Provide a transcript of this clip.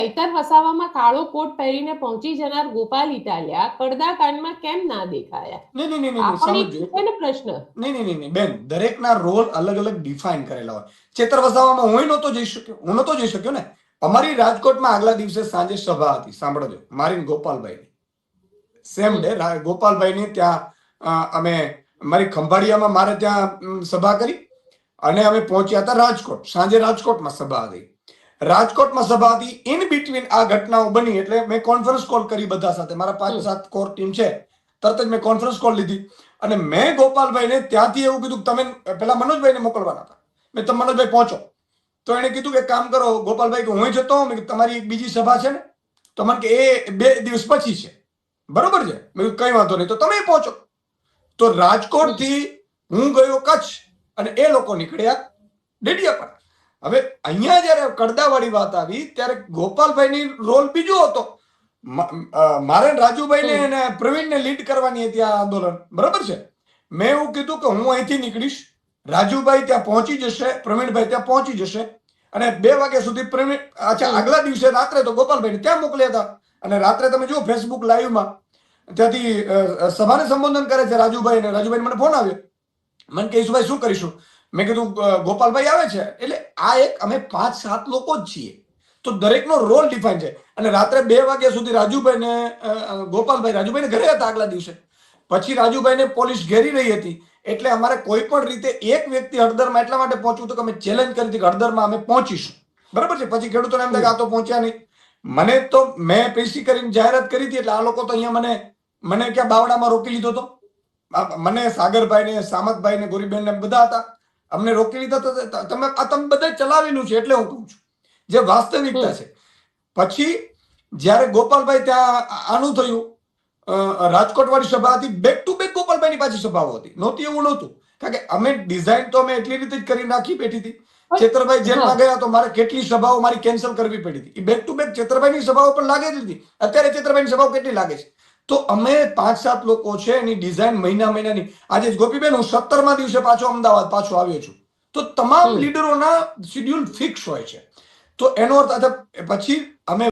ચૈતર વસાવામાં કાળો કોટ પહેરીને પહોંચી જનાર ગોપાલ ઇટાલિયા પડદા કાંડમાં કેમ ના દેખાયા? નહીં, આ પણ એક સમજો. છે ને પ્રશ્ન. નહીં બેન, દરેકના રોલ અલગ અલગ ડિફાઇન કરેલા હોય. ચેતર વસાવામાં હું નહોતો જઈ શક્યો ને. અમારી રાજકોટમાં આગલા દિવસે સાંજે સભા હતી, સાંભળજો, મારી ગોપાલભાઈની. સેમ ડે ગોપાલભાઈની ત્યાં અમે મારી ખંભાળિયામાં મારે ત્યાં સભા કરી અને અમે પહોંચ્યા હતા રાજકોટ. સાંજે રાજકોટમાં સભા હતી. રાજકોટમાં સભા હતી. ઇન બિટવીન આ ઘટનાઓ બની એટલે મેં કોન્ફરન્સ કોલ કરી બધા સાથે. મારા 5-7 કોર ટીમ છે. તરત જ મેં કોન્ફરન્સ કોલ લીધી અને મેં ગોપાલભાઈને ત્યાંથી એવું કીધું કે તમે પેલા મનોજભાઈને મોકલવાના હતા. મેં તમે મનોજભાઈ પહોંચો. તો એને કીધું કે કામ કરો ગોપાલભાઈ, કે હું જતો હોઉં, તમારી એક બીજી સભા છે ને, તો મને કે એ 2 દિવસ પછી છે. બરોબર છે, મેં કઈ વાંધો નહીં, તો તમે પહોંચો. તો રાજકોટ થી હું ગયો કચ્છ અને એ લોકો નીકળ્યા ડેડિયાપાડા. હવે અહીંયા જયારે કડદાવાળી વાત આવી ત્યારે ગોપાલભાઈની રોલ બીજો હતો. મારે રાજુભાઈને અને પ્રવીણને લીડ કરવાની હતી આ આંદોલન. બરોબર છે. મેં એવું કીધું કે હું અહીંથી નીકળીશ, રાજુભાઈ ત્યાં પહોંચી જશે, પ્રવીણભાઈ ત્યાં પહોંચી જશે અને 2 વાગ્યા સુધી પ્રવીણ. અચ્છા, આગલા દિવસે રાત્રે તો ગોપાલભાઈને ત્યાં મોકલ્યા હતા અને રાત્રે તમે જુઓ ફેસબુક લાઈવમાં ત્યાંથી સભાને સંબોધન કરે છે રાજુભાઈ. ને રાજુભાઈ મને ફોન આવ્યો, મને કે ઈશુભાઈ શું કરીશું? મેં કીધું ગોપાલભાઈ આવે છે. એટલે આ એક અમે 5-7 લોકો જ છીએ, તો દરેકનો રોલ ડિફાઇન છે. અને રાત્રે 2 વાગ્યા સુધી રાજુભાઈને ઘરે હતા આગલા દિવસે. પછી રાજુભાઈને પોલીસ ઘેરી રહી હતી. એટલે અમારે કોઈ પણ રીતે એક વ્યક્તિ હળદરમાં એટલા માટે પહોંચવું હતું કે અમે ચેલેન્જ કરી હતી કે હળદરમાં અમે પહોંચીશું. બરાબર છે. પછી ખેડૂતોને એમ થાય કે આ તો પહોંચ્યા નહીં. મને તો મેં પીસી કરીને જાહેરાત કરી હતી એટલે આ લોકો તો અહીંયા મને ક્યાં બાવડામાં રોકી લીધો હતો. મને સાગરભાઈ ને સામતભાઈ ને ગોરીબેન ને બધા હતા, અમને રોકી લીધા. તો તમે બધા ચલાવેલું છે એટલે હું કહું છું જે વાસ્તવિકતા છે. પછી જયારે ગોપાલભાઈ ત્યાં આનું થયું, રાજકોટ વાળી સભા હતી, બેક ટુ બેક ગોપાલભાઈની પાછી સભાઓ હતી. નહોતી એવું નહોતું, કારણ કે અમે ડિઝાઇન તો અમે એટલી રીતે જ કરી નાખી બેઠી હતી. ચેતરભાઈ જેલમાં ગયા તો મારે કેટલી સભાઓ મારી કેન્સલ કરવી પડી હતી. બેક ટુ બેક ચેતરભાઈની સભાઓ પણ લાગે જ હતી. અત્યારે ચેતરભાઈની સભાઓ કેટલી લાગે છે? તો અમે 5-7 લોકો છે, એની ડિઝાઇન મહિનાની. આજે ગોપીબેન હું 17મા દિવસે પાછો અમદાવાદ પાછો આવ્યો છું. તો તમામ લીડરોના શેડ્યુલ ફિક્સ હોય છે. તો એનો અર્થ પછી અમે